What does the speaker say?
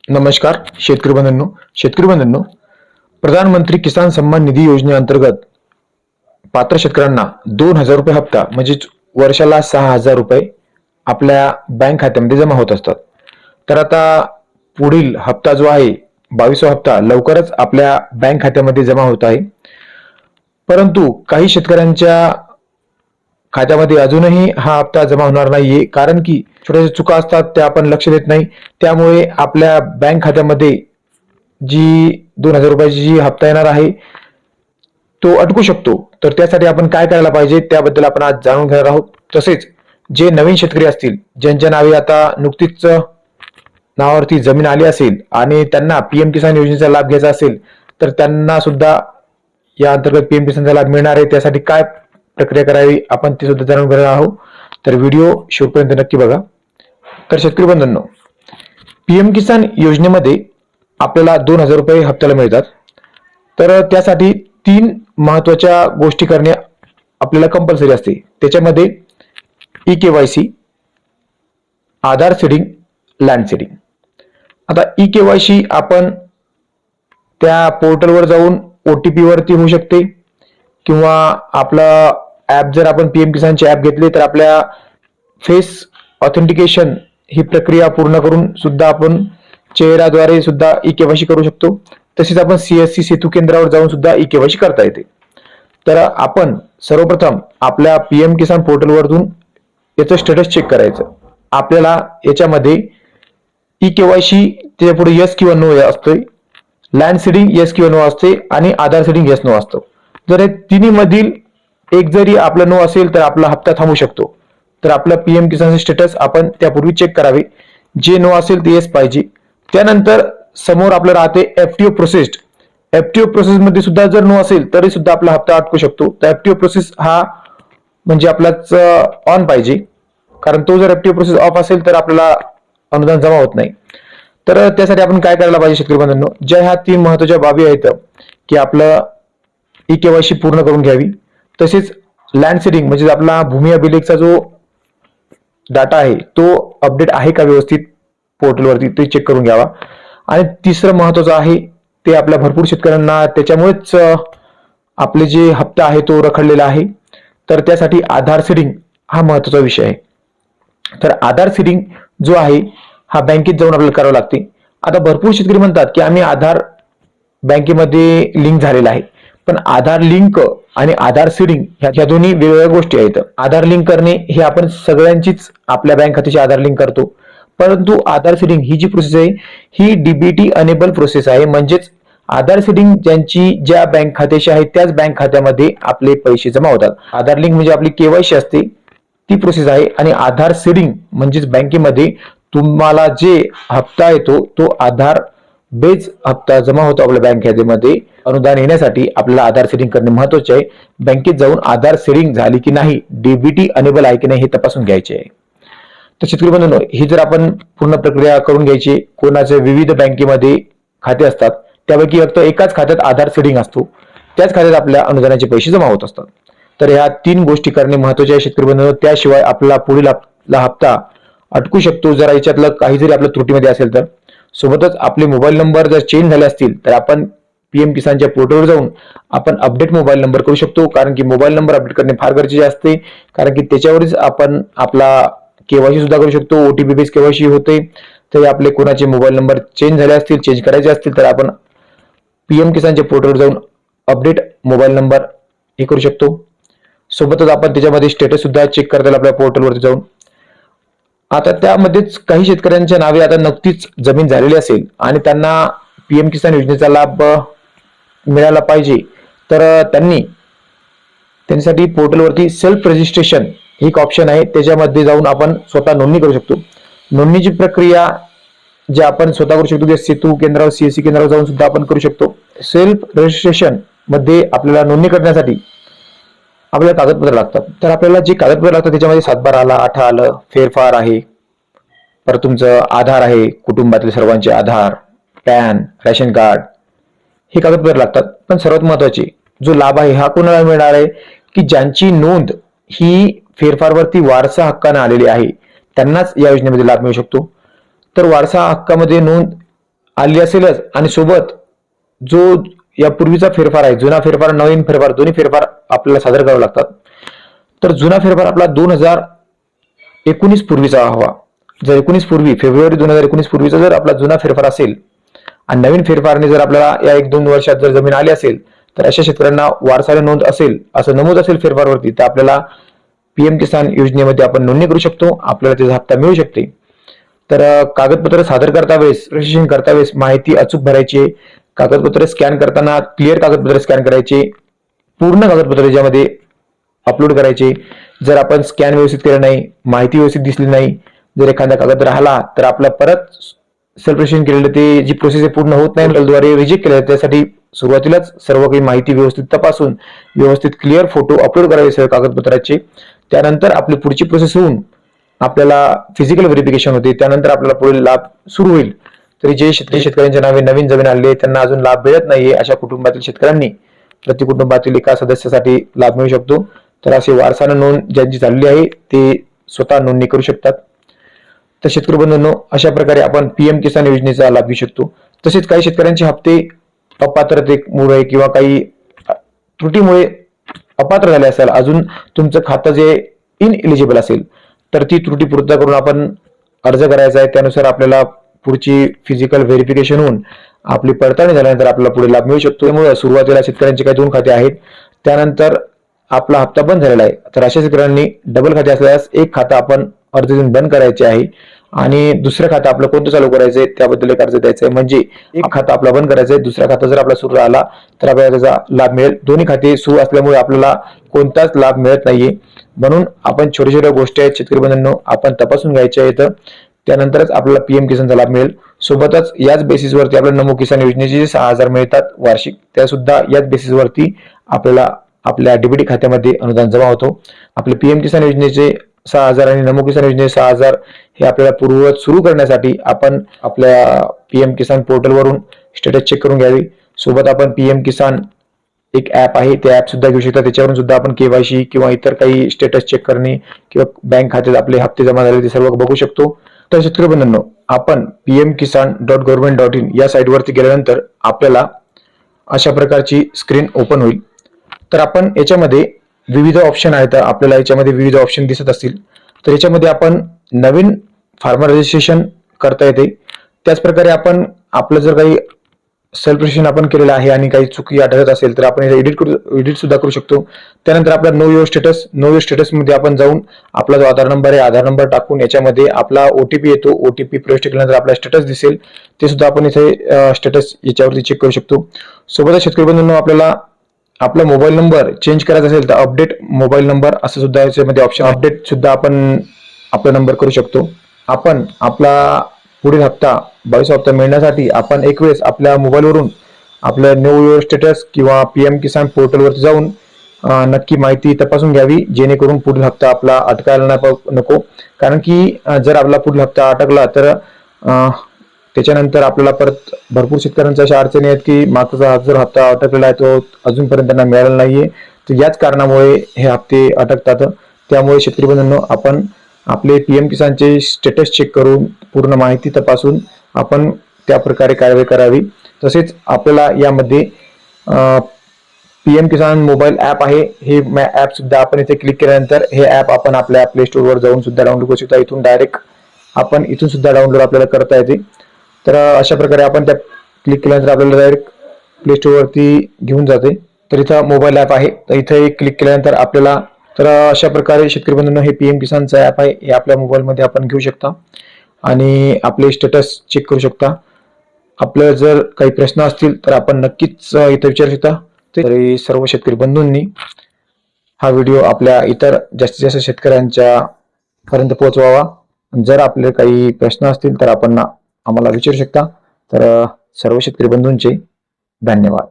नमस्कार शेतकरी बंधूंनो, प्रधानमंत्री किसान सन्मान निधी योजनेअंतर्गत पात्र शेतकऱ्यांना 2,000 रुपये हप्ता म्हणजेच वर्षाला 6,000 रुपये आपल्या बँक खात्यामध्ये जमा होत असतात. तर आता पुढील हप्ता जो आहे 22वा हप्ता लवकरच आपल्या बँक खात्यामध्ये जमा होत आहे. परंतु काही शेतकऱ्यांच्या खात्यामध्ये अजूनही हा हप्ता जमा होणार नाहीये, कारण की छोट्या चुका असतात त्या आपण लक्ष देत नाही. त्यामुळे आपल्या बँक खात्यामध्ये जी 2,000 रुपयाची जी हप्ता येणार आहे तो अटकू शकतो. तर त्यासाठी आपण काय करायला पाहिजे त्याबद्दल आपण आज जाणून घेणार आहोत. तसेच जे नवीन शेतकरी असतील, ज्यांच्या नावे आता नुकतीच नावावरती जमीन आली असेल आणि त्यांना पीएम किसान योजनेचा लाभ घ्यायचा असेल, तर त्यांना सुद्धा या अंतर्गत पीएम किसानचा लाभ मिळणार आहे. त्यासाठी काय प्रक्रिया करावी आपण ते सुद्धा जाणून घेणार आहोत. तर व्हिडिओ शेवटपर्यंत नक्की बघा. तर शेतकरी बंधूंनो, पीएम किसान योजनेमध्ये आपल्याला 2,000 रुपये हप्त्याला मिळतात. तर त्यासाठी 3 महत्वाच्या गोष्टी करणे आपल्याला कंपल्सरी असते. त्याच्यामध्ये ई-केवायसी, आधार सीडिंग, लँड सीडिंग. आता ई-केवायसी आपण त्या पोर्टलवर जाऊन OTP वरती होऊ शकते, किंवा आपला ऍप जर आपण पीएम किसानचे ऍप घेतले तर आपल्या फेस ऑथेंटिकेशन ही प्रक्रिया पूर्ण करून सुद्धा आपण चेहऱ्याद्वारे सुद्धा ई-केवायसी करू शकतो. तसेच आपण CSC सेतू केंद्रावर जाऊन सुद्धा ई-केवायसी करता येते. तर आपण सर्वप्रथम आपल्या पीएम किसान पोर्टलवरून याचं स्टेटस चेक करायचं. आपल्याला याच्यामध्ये ई-केवायसी त्याच्या पुढे येस किंवा नो असतोय, लँड सीडिंग येस किंवा नो असते आणि आधार सीडिंग येस नो असतो. जर हे तिन्ही मधील एक जरी आपला नो असेल तर आपला हप्ता थांबू शकतो. तर आपलं पीएम किसानचे स्टेटस आपण त्यापूर्वी चेक करावे. जे नो असेल ते येस पाहिजे. त्यानंतर समोर आपलं राहते FTO प्रोसेस्ड. FTO प्रोसेस मध्ये सुद्धा जर नो असेल तरी सुद्धा आपला हप्ता अटकू शकतो. तर FTO प्रोसेस हा म्हणजे आपलाच ऑन पाहिजे, कारण तो जर FTO प्रोसेस ऑफ असेल तर आपल्याला अनुदान जमा होत नाही. तर त्यासाठी आपण काय करायला पाहिजे शेतकरी बंधूंनो, ज्या ह्या 3 महत्वाच्या बाबी आहेत की आपलं ई-केवायसी पूर्ण करून घ्यावी. तसेच लँड सीडिंग म्हणजे आपला भूमी अभिलेखचा जो डाटा आहे तो अपडेट आहे का व्यवस्थित पोर्टलवरती ते चेक करून घ्यावा. आणि तिसरं महत्वाचं आहे ते आपल्या भरपूर शेतकऱ्यांना त्याच्यामुळेच आपले जे हप्ता आहे तो रखडलेला आहे. तर त्यासाठी आधार सीडिंग हा महत्वाचा विषय आहे. तर आधार सीडिंग जो आहे हा बँकेत जाऊन आपल्याला करावं लागते. आता भरपूर शेतकरी म्हणतात की आम्ही आधार बँकेमध्ये लिंक झालेला आहे, पण आधार लिंक आणि आधार सीडिंग ह्या दोन्ही वेगवेगळ्या गोष्टी आहेत. आधार लिंक करणे हे आपण सगळ्यांचीच आपल्या बँक खात्याची आधार लिंक करतो, परंतु आधार सीडिंग ही जी प्रोसेस आहे ही DBT अनेबल प्रोसेस आहे. म्हणजेच आधार सीडिंग ज्या बँक खात्याशी आहे त्याच बँक खात्यामध्ये आपले पैसे जमा होतात. आधार लिंक म्हणजे आपली केवायसी असते ती प्रोसेस आहे, आणि आधार सीडिंग म्हणजेच बँकेमध्ये तुम्हाला जे हप्ता येतो तो आधार बेस हप्ता जमा होतो आपल्या बँक खात्यामध्ये. अनुदान येण्यासाठी आपल्याला आधार सीडिंग करणे महत्वाचे आहे. बँकेत जाऊन आधार सीडिंग झाली की नाही, DBT अनेबल आहे की नाही हे तपासून घ्यायचे आहे. तर शेतकरी बंधूंनो, ही जर आपण पूर्ण प्रक्रिया करून घ्यायची. कोणाचे विविध बँकेमध्ये खाते असतात, त्यापैकी फक्त एकाच खात्यात आधार सीडिंग असतो, त्याच खात्यात आपल्या अनुदानाचे पैसे जमा होत असतात. तर ह्या 3 गोष्टी करणे महत्वाचे आहे शेतकरी बंधूंनो. त्याशिवाय आपला पुढील हप्ता अटकू शकतो जर याच्यातलं काही जरी आपल्या त्रुटीमध्ये असेल तर. सोबतच आपले मोबाईल नंबर जर चेंज झाले असतील तर आपण पीएम किसानच्या पोर्टलवर जाऊन आपण अपडेट मोबाईल नंबर करू शकतो, कारण की मोबाईल नंबर अपडेट करणे फार गरजेचे असते, कारण की त्याच्यावरच आपण आपला केवायसी सुद्धा करू शकतो. OTP बेस केवायसी होते. तर आपले कोणाचे मोबाईल नंबर चेंज झाले असतील, चेंज करायचे असतील तर आपण पीएम किसानच्या पोर्टलवर जाऊन अपडेट मोबाईल नंबर हे करू शकतो. सोबतच आपण त्याच्यामध्ये स्टेटस सुद्धा चेक करता येईल आपल्या पोर्टलवरती जाऊन. आता त्यामध्येच काही शेतकऱ्यांच्या नावे आता नुकतीच जमीन झालेली असेल आणि त्यांना पीएम किसान योजनेचा लाभ मिळाला पाहिजे, तर त्यांच्यासाठी पोर्टलवरती सेल्फ रजिस्ट्रेशन ही एक ऑप्शन आहे. त्याच्यामध्ये जाऊन आपण स्वतः नोंदणी करू शकतो. नोंदणीची प्रक्रिया जे आपण स्वतः करू शकतो ते सेतू केंद्रावर CSC केंद्रावर जाऊन सुद्धा आपण करू शकतो. सेल्फ रजिस्ट्रेशन मध्ये आपल्याला नोंदणी करण्यासाठी आपल्याला कागदपत्र लागतात. तर आपल्याला जे कागदपत्र लागतात त्याच्यामध्ये 7/12 आला, 8 आलं, फेरफार आहे, परत तुमचं आधार आहे, कुटुंबातील सर्वांचे आधार, पॅन, रेशन कार्ड हे कागदपत्र लागतात. पण सर्वात महत्वाचे जो लाभ आहे हा कोणाला मिळणार आहे की ज्यांची नोंद ही फेरफारवरती वारसा हक्काने आलेली आहे त्यांनाच या योजनेमध्ये लाभ मिळू शकतो. तर वारसा हक्कामध्ये नोंद आली असेलच आणि सोबत जो यापूर्वीचा फेरफार आहे, जुना फेरफार नवीन फेरफार दोन्ही फेरफार आपल्याला सादर करावे लागतात. तर जुना फेरफार आपला 2019 पूर्वीचा हवा. जर 19 पूर्वी फेब्रुवारी 2019 पूर्वीचा जर आपला जुना फेरफार असेल आणि नवीन फेरफारने जर आपल्याला या 1-2 वर्षात जर जमीन आली असेल, तर अशा शेतकऱ्यांना वारसाने नोंद असेल असं नमूद असेल फेरफारवरती, तर आपल्याला पीएम किसान योजनेमध्ये आपण नोंदणी करू शकतो, आपल्याला त्याचा हप्ता मिळू शकते. तर कागदपत्र सादर करता वेळेस, रजिस्ट्रेशन करता वेळेस माहिती अचूक भरायची. कागदपत्र स्कॅन करताना क्लिअर कागदपत्र स्कॅन करायचे, पूर्ण कागदपत्र त्याच्यामध्ये अपलोड करायचे. जर आपण स्कॅन व्यवस्थित केलं नाही, माहिती व्यवस्थित दिसली नाही, जर एखादा कागद राहिला तर आपला परत सेल्फ रजिस्ट्रेशन केलेलं ते जी प्रोसेस आहे पूर्ण होत नाही, द्वारे रिजेक्ट केलं. त्यासाठी सुरुवातीलाच सर्व काही माहिती व्यवस्थित तपासून व्यवस्थित क्लिअर फोटो अपलोड करावे सर्व कागदपत्राचे. त्यानंतर आपली पुढची प्रोसेस होऊन आपल्याला फिजिकल व्हेरिफिकेशन होते. त्यानंतर आपल्याला पुढील लाभ सुरू होईल. तरी जे शेतकऱ्यांच्या नावे नवीन जमीन आले त्यांना अजून लाभ मिळत नाहीये, अशा कुटुंबातील शेतकऱ्यांनी प्रति कुटुंबातील एका सदस्यासाठी लाभ मिळू शकतो. तर असे वारसानं नोंद ज्यांची झालेली आहे ते स्वतः नोंदणी करू शकतात. तर शेतकरी बंधूंनो, अशा प्रकारे आपण पीएम किसान योजनेचा लाभ घेऊ शकतो. तसेच काही शेतकऱ्यांचे हप्ते अपात्रतेमुळे किंवा काही त्रुटीमुळे अपात्र झाले असेल, अजून तुमचं खातं जे इनएलिजिबल असेल, तर ती त्रुटी पूर्तता करून आपण अर्ज करायचा आहे. त्यानुसार आपल्याला पुढची फिजिकल व्हेरिफिकेशन होऊन आपली पडताळणी झाल्यानंतर आपल्याला पुढे लाभ मिळू शकतो. त्यामुळे सुरुवातीला शेतकऱ्यांचे काही 2 खाते आहेत, त्यानंतर आपला हप्ता बंद झालेला आहे. तर अशा शेतकऱ्यांनी डबल खाते असल्यास एक खातं आपण अर्ज देऊन बंद करायचे आहे आणि दुसरं खातं आपलं कोणतं चालू करायचंय त्याबद्दल एक अर्ज द्यायचा आहे. म्हणजे एक खातं आपला बंद करायचंय, दुसरा खाता जर आपला सुरू राहिला तर आपल्याला त्याचा लाभ मिळेल. दोन्ही खाते सुरू असल्यामुळे आपल्याला कोणताच लाभ मिळत नाहीये. म्हणून आपण छोट्या छोट्या गोष्टी आहेत शेतकरी बंधूंनो आपण तपासून घ्यायच्या आहेत. त्यानंतरच आपल्याला पीएम किसानचा लाभ मिळेल. सोबतच याच बेसिसवरती आपल्याला नमो किसान योजनेचे जे 6,000 मिळतात वार्षिक, त्या सुद्धा याच बेसिसवरती आपल्याला आपल्या डीबीटी खात्यामध्ये अनुदान जमा होतो. आपले पीएम किसान योजनेचे 6,000 आणि नमो किसान योजनेचे 6,000 हे आपल्याला पूर्ववत सुरू करण्यासाठी आपण आपल्या पीएम किसान पोर्टलवरून स्टेटस चेक करून घ्यावी. सोबत आपण पीएम किसान एक ऍप आहे, ते ऍप सुद्धा घेऊ शकता. त्याच्यावरून सुद्धा आपण केवायसी किंवा इतर काही स्टेटस चेक करणे किंवा बँक खात्यात आपले हप्ते जमा झाले ते सर्व बघू शकतो. तर शेतकरी बंधूंनो, आपण pmkisan.government.in या साईटवरती गेल्यानंतर आपल्याला अशा प्रकारची स्क्रीन ओपन होईल. तर आपण याच्यामध्ये विविध ऑप्शन आहेत, आपल्याला याच्यामध्ये विविध ऑप्शन दिसत असतील. तर याच्यामध्ये आपण नवीन फार्मर रजिस्ट्रेशन करता येते. त्याचप्रकारे आपण आपलं जर काही सेल्फ रजिस्ट्रेशन आपण केलेलं आहे आणि काही चुकी आढळत असेल तर आपण एडिट सुद्धा करू शकतो. त्यानंतर आपला नो युअर स्टेटस मध्ये आपण जाऊन आपला जो आधार नंबर आहे, आधार नंबर टाकून याच्यामध्ये आपला ओटीपी येतो, ओटीपी प्रविष्ट केल्यानंतर आपला स्टेटस दिसेल, ते सुद्धा आपण इथे स्टेटस याच्यावरती चेक करू शकतो. सोबतच शेतकरी बंधूंनो, आपल्याला आपला मोबाईल नंबर चेंज करायचा असेल तर अपडेट मोबाईल नंबर असं सुद्धा याच्यामध्ये ऑप्शन, अपडेट सुद्धा आपण आपला नंबर करू शकतो. आपण आपला पुढील हप्ता 22 हप्ता मिळण्यासाठी आपण एक वेळेस आपल्या मोबाईलवरून आपलं नो युअर स्टेटस किंवा पीएम किसान पोर्टलवरती जाऊन नक्की माहिती तपासून घ्यावी, जेणेकरून पुढील हप्ता आपला अटकायला नको. कारण की जर आपला पुढील हप्ता अटकला तर त्याच्यानंतर आपल्याला परत भरपूर शेतकऱ्यांच्या अशा अडचणी आहेत की मागचा जर हप्ता अटकलेला आहे तो अजूनपर्यंत त्यांना मिळालेला नाहीये. तर याच कारणामुळे हे हप्ते अटकतात. त्यामुळे शेतकरी बंधूंनो, आपण आपले पीएम किसानचे स्टेटस चेक करून पूर्ण माहिती तपासून आपण त्या प्रकारे कारवाई करावी. तसेच आपल्याला यामध्ये पीएम किसान मोबाईल ऍप आहे, हे ऍप सुद्धा आपण इथे क्लिक केल्यानंतर हे ऍप आपण आपल्या प्ले स्टोअरवर जाऊन सुद्धा डाउनलोड करू शकता. इथून डायरेक्ट आपण इथून सुद्धा डाउनलोड आपल्याला करता येते. तर अशा प्रकारे आपण त्या क्लिक केल्यानंतर आपल्याला डायरेक्ट प्ले स्टोअरवरती घेऊन जाते. तर इथं मोबाईल ऍप आहे, तर इथे क्लिक केल्यानंतर आपल्याला, तर अशा प्रकारे शेतकरी बंधूंनो हे पीएम किसानचा ऍप आहे, हे आपल्या मोबाईलमध्ये आपण घेऊ शकता आणि आपले स्टेटस चेक करू शकता. आपल्याला जर काही प्रश्न असतील तर आपण नक्कीच इथे विचारू शकता. तरी सर्व शेतकरी बंधूंनी हा व्हिडिओ आपल्या इतर जास्तीत जास्त शेतकऱ्यांच्या पर्यंत पोहोचवावा. जर आपले काही प्रश्न असतील तर आपण आम्हाला विचारू शकता. तर सर्व शेतकरी बंधूंचे धन्यवाद.